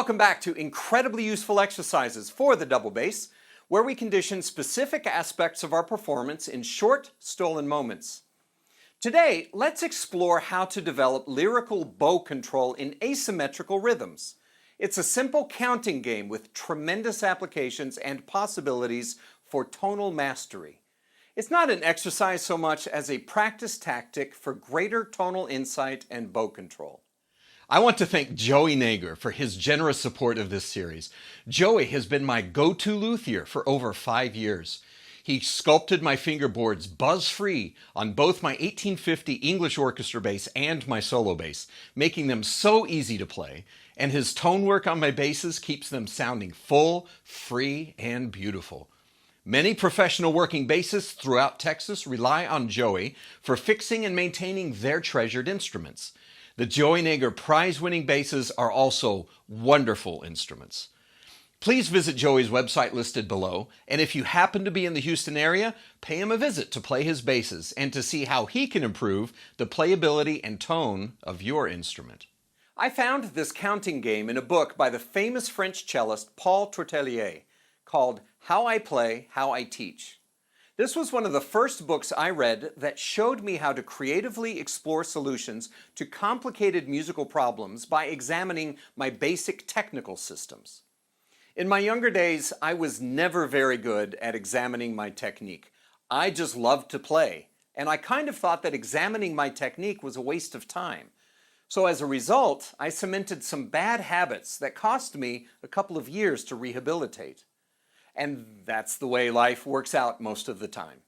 Welcome back to incredibly useful exercises for the double bass, where we condition specific aspects of our performance in short, stolen moments. Today, let's explore how to develop lyrical bow control in asymmetrical rhythms. It's a simple counting game with tremendous applications and possibilities for tonal mastery. It's not an exercise so much as a practice tactic for greater tonal insight and bow control. I want to thank Joey Nager for his generous support of this series. Joey has been my go-to luthier for over 5 years. He sculpted my fingerboards buzz-free on both my 1850 English orchestra bass and my solo bass, making them so easy to play, and his tone work on my basses keeps them sounding full, free, and beautiful. Many professional working bassists throughout Texas rely on Joey for fixing and maintaining their treasured instruments. The Joey Nager prize-winning basses are also wonderful instruments. Please visit Joey's website listed below, and if you happen to be in the Houston area, pay him a visit to play his basses and to see how he can improve the playability and tone of your instrument. I found this counting game in a book by the famous French cellist Paul Tortelier called How I Play, How I Teach. This was one of the first books I read that showed me how to creatively explore solutions to complicated musical problems by examining my basic technical systems. In my younger days, I was never very good at examining my technique. I just loved to play, and I kind of thought that examining my technique was a waste of time. So as a result, I cemented some bad habits that cost me a couple of years to rehabilitate. And that's the way life works out most of the time.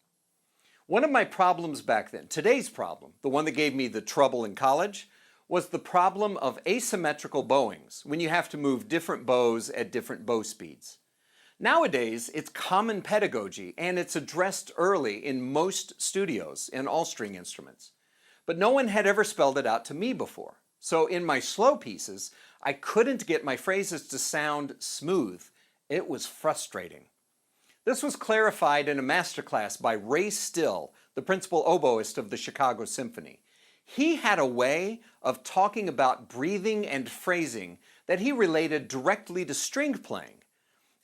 One of my problems back then, today's problem, the one that gave me the trouble in college, was the problem of asymmetrical bowings, when you have to move different bows at different bow speeds. Nowadays, it's common pedagogy, and it's addressed early in most studios in all string instruments. But no one had ever spelled it out to me before. So in my slow pieces, I couldn't get my phrases to sound smooth. It was frustrating. This was clarified in a masterclass by Ray Still, the principal oboist of the Chicago Symphony. He had a way of talking about breathing and phrasing that he related directly to string playing.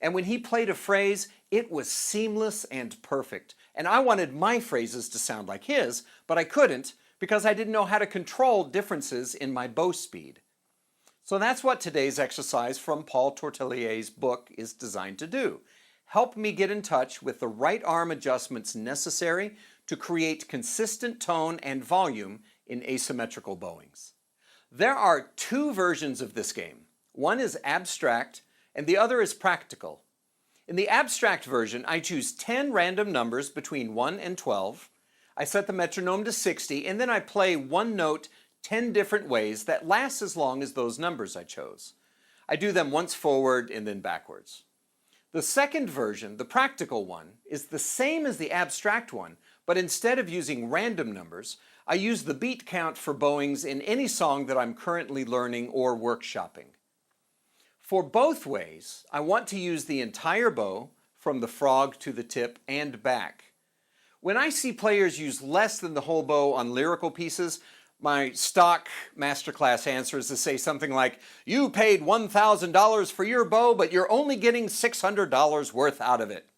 And when he played a phrase, it was seamless and perfect. And I wanted my phrases to sound like his, but I couldn't because I didn't know how to control differences in my bow speed. So that's what today's exercise from Paul Tortelier's book is designed to do. Help me get in touch with the right arm adjustments necessary to create consistent tone and volume in asymmetrical bowings. There are 2 versions of this game. One is abstract and the other is practical. In the abstract version, I choose 10 random numbers between 1 and 12. I set the metronome to 60 and then I play one note 10 different ways that last as long as those numbers I chose. I do them once forward and then backwards. The second version, the practical one, is the same as the abstract one, but instead of using random numbers, I use the beat count for bowings in any song that I'm currently learning or workshopping. For both ways, I want to use the entire bow from the frog to the tip and back. When I see players use less than the whole bow on lyrical pieces, my stock masterclass answer is to say something like, "You paid $1,000 for your bow, but you're only getting $600 worth out of it."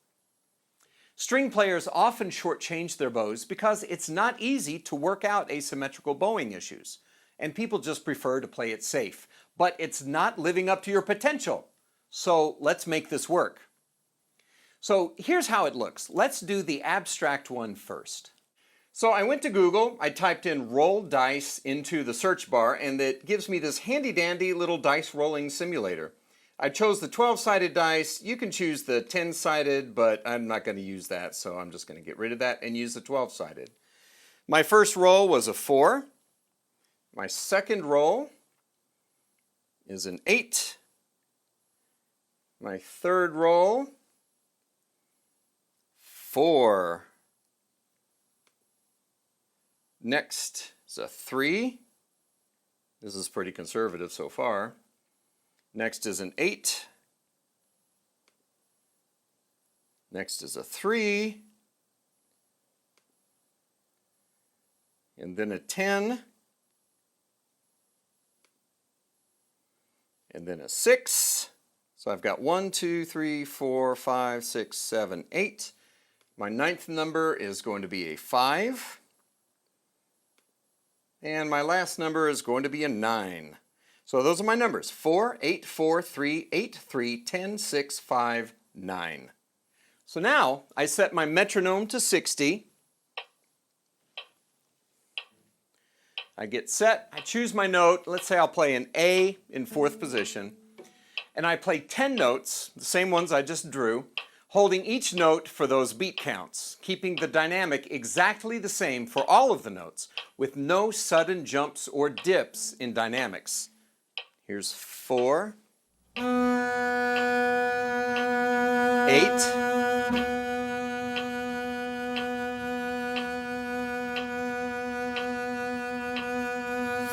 String players often shortchange their bows because it's not easy to work out asymmetrical bowing issues, and people just prefer to play it safe. But it's not living up to your potential, so let's make this work. So here's how it looks. Let's do the abstract one first. So I went to Google, I typed in roll dice into the search bar, and it gives me this handy-dandy little dice rolling simulator. I chose the 12-sided dice. You can choose the 10-sided, but I'm not going to use that, so I'm just going to get rid of that and use the 12-sided. My first roll was a 4. My second roll is an 8. My third roll, 4. Next is a 3. This is pretty conservative so far. Next is an 8. Next is a 3. And then a 10. and then a 6. So I've got 1, 2, 3, 4, 5, 6, 7, 8. My ninth number is going to be a 5. And my last number is going to be a 9. So those are my numbers: 4, 8, 4, 3, 8, 3, 10, 6, 5, 9. So now I set my metronome to 60. I get set, I choose my note. Let's say I'll play an A in 4th position. And I play 10 notes, the same ones I just drew, holding each note for those beat counts, keeping the dynamic exactly the same for all of the notes, with no sudden jumps or dips in dynamics. Here's 4, 8,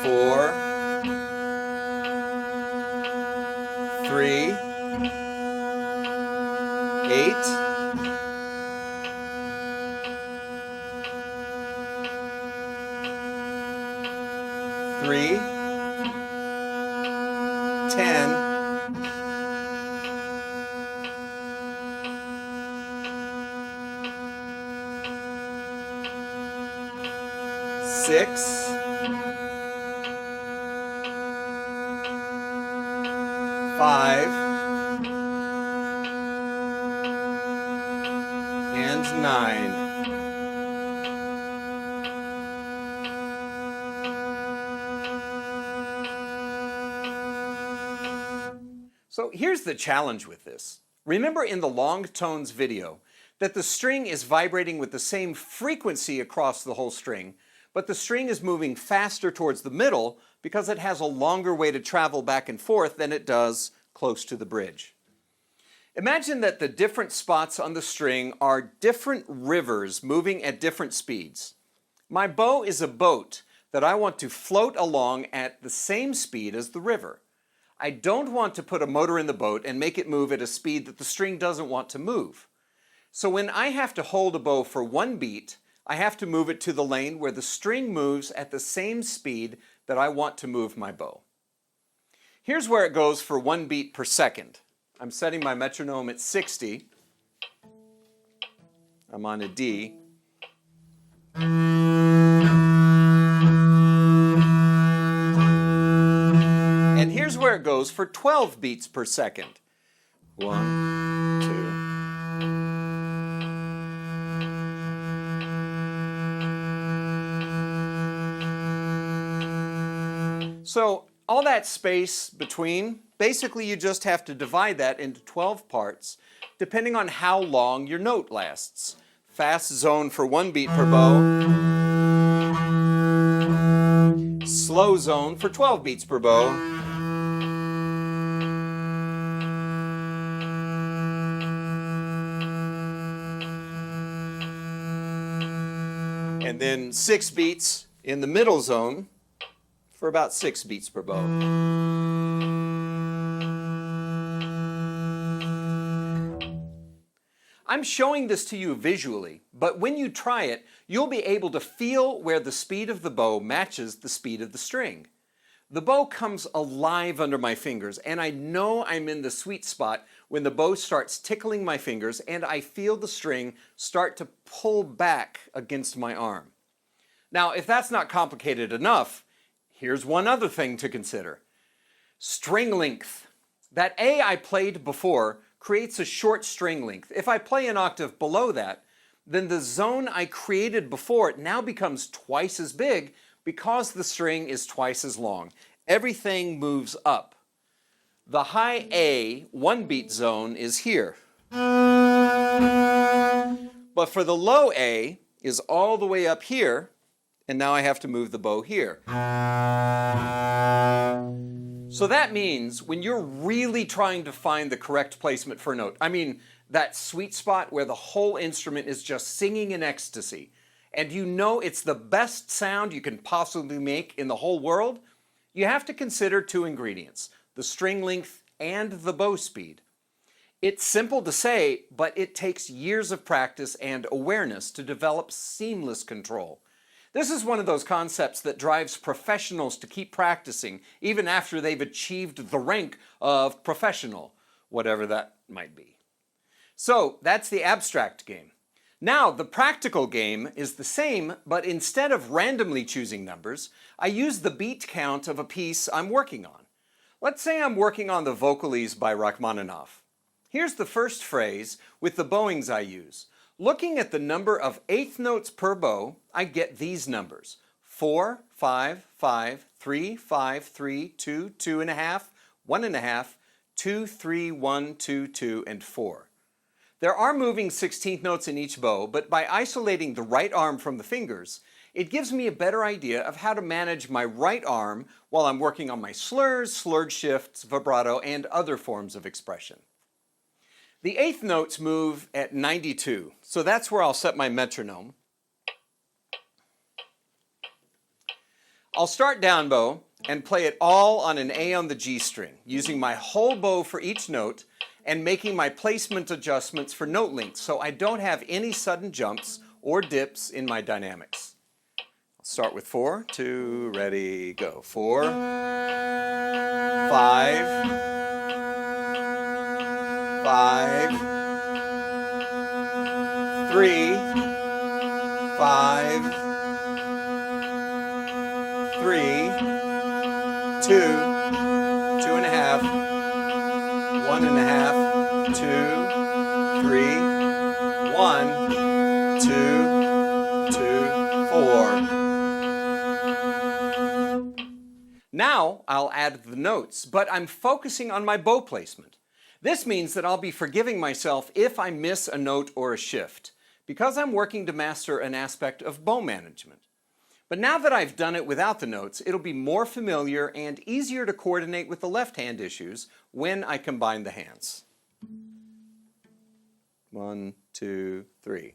4, 3, 8, 3, 10, 6, 5, and 9. So here's the challenge with this. Remember in the long tones video that the string is vibrating with the same frequency across the whole string, but the string is moving faster towards the middle because it has a longer way to travel back and forth than it does close to the bridge. Imagine that the different spots on the string are different rivers moving at different speeds. My bow is a boat that I want to float along at the same speed as the river. I don't want to put a motor in the boat and make it move at a speed that the string doesn't want to move. So when I have to hold a bow for 1 beat, I have to move it to the lane where the string moves at the same speed that I want to move my bow. Here's where it goes for 1 beat per second. I'm setting my metronome at 60. I'm on a D. And here's where it goes for 12 beats per second. 1, 2. So all that space between, basically you just have to divide that into 12 parts, depending on how long your note lasts. Fast zone for 1 beat per bow. Slow zone for 12 beats per bow. And then 6 beats in the middle zone for about 6 beats per bow. I'm showing this to you visually, but when you try it, you'll be able to feel where the speed of the bow matches the speed of the string. The bow comes alive under my fingers, and I know I'm in the sweet spot when the bow starts tickling my fingers and I feel the string start to pull back against my arm. Now, if that's not complicated enough, here's one other thing to consider. String length. That A I played before creates a short string length. If I play an octave below that, then the zone I created before now becomes twice as big because the string is twice as long. Everything moves up. The high A 1 beat zone is here. But for the low A is all the way up here, and now I have to move the bow here. So that means when you're really trying to find the correct placement for a note, I mean that sweet spot where the whole instrument is just singing in ecstasy, and you know it's the best sound you can possibly make in the whole world, you have to consider 2 ingredients, the string length and the bow speed. It's simple to say, but it takes years of practice and awareness to develop seamless control. This is one of those concepts that drives professionals to keep practicing even after they've achieved the rank of professional, whatever that might be. So that's the abstract game. Now the practical game is the same, but instead of randomly choosing numbers, I use the beat count of a piece I'm working on. Let's say I'm working on the Vocalies by Rachmaninoff. Here's the first phrase with the bowings I use. Looking at the number of eighth notes per bow, I get these numbers: 4, 5, 5, 3, 5, 3, 2, 2.5, 1.5, 2, 3, 1, 2, 2, and 4. There are moving 16th notes in each bow, but by isolating the right arm from the fingers, it gives me a better idea of how to manage my right arm while I'm working on my slurs, slurred shifts, vibrato, and other forms of expression. The eighth notes move at 92, so that's where I'll set my metronome. I'll start down bow and play it all on an A on the G string, using my whole bow for each note and making my placement adjustments for note length so I don't have any sudden jumps or dips in my dynamics. I'll start with 4, 2, ready, go. 4, 5, 5, 3, 5, 3, 2, 2.5, 1.5, 2, 3, 1, 2, 2, 4. Now I'll add the notes, but I'm focusing on my bow placement. This means that I'll be forgiving myself if I miss a note or a shift, because I'm working to master an aspect of bow management. But now that I've done it without the notes, it'll be more familiar and easier to coordinate with the left hand issues when I combine the hands. 1, 2, 3.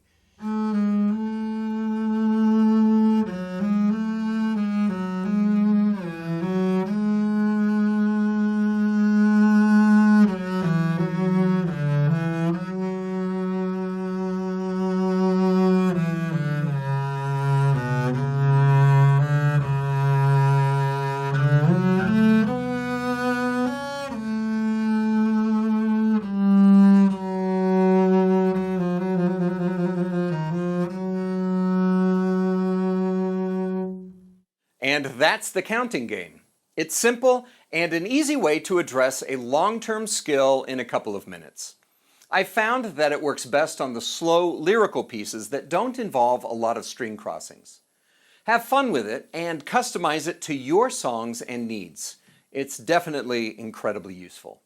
And that's the counting game. It's simple and an easy way to address a long-term skill in a couple of minutes. I found that it works best on the slow lyrical pieces that don't involve a lot of string crossings. Have fun with it and customize it to your songs and needs. It's definitely incredibly useful.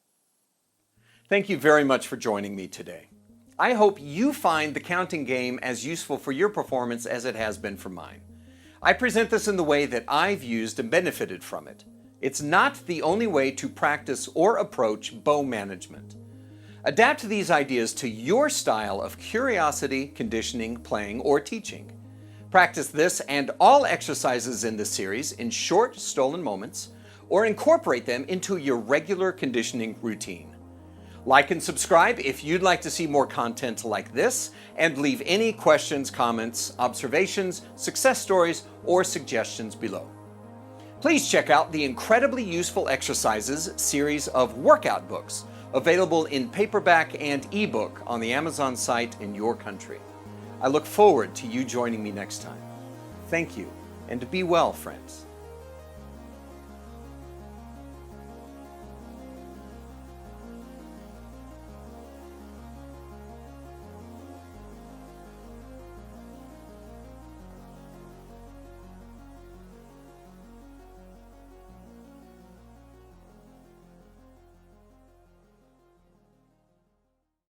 Thank you very much for joining me today. I hope you find the counting game as useful for your performance as it has been for mine. I present this in the way that I've used and benefited from it. It's not the only way to practice or approach bow management. Adapt these ideas to your style of curiosity, conditioning, playing, or teaching. Practice this and all exercises in this series in short, stolen moments, or incorporate them into your regular conditioning routine. Like and subscribe if you'd like to see more content like this, and leave any questions, comments, observations, success stories, or suggestions below. Please check out the incredibly useful exercises series of workout books available in paperback and ebook on the Amazon site in your country. I look forward to you joining me next time. Thank you, and be well, friends.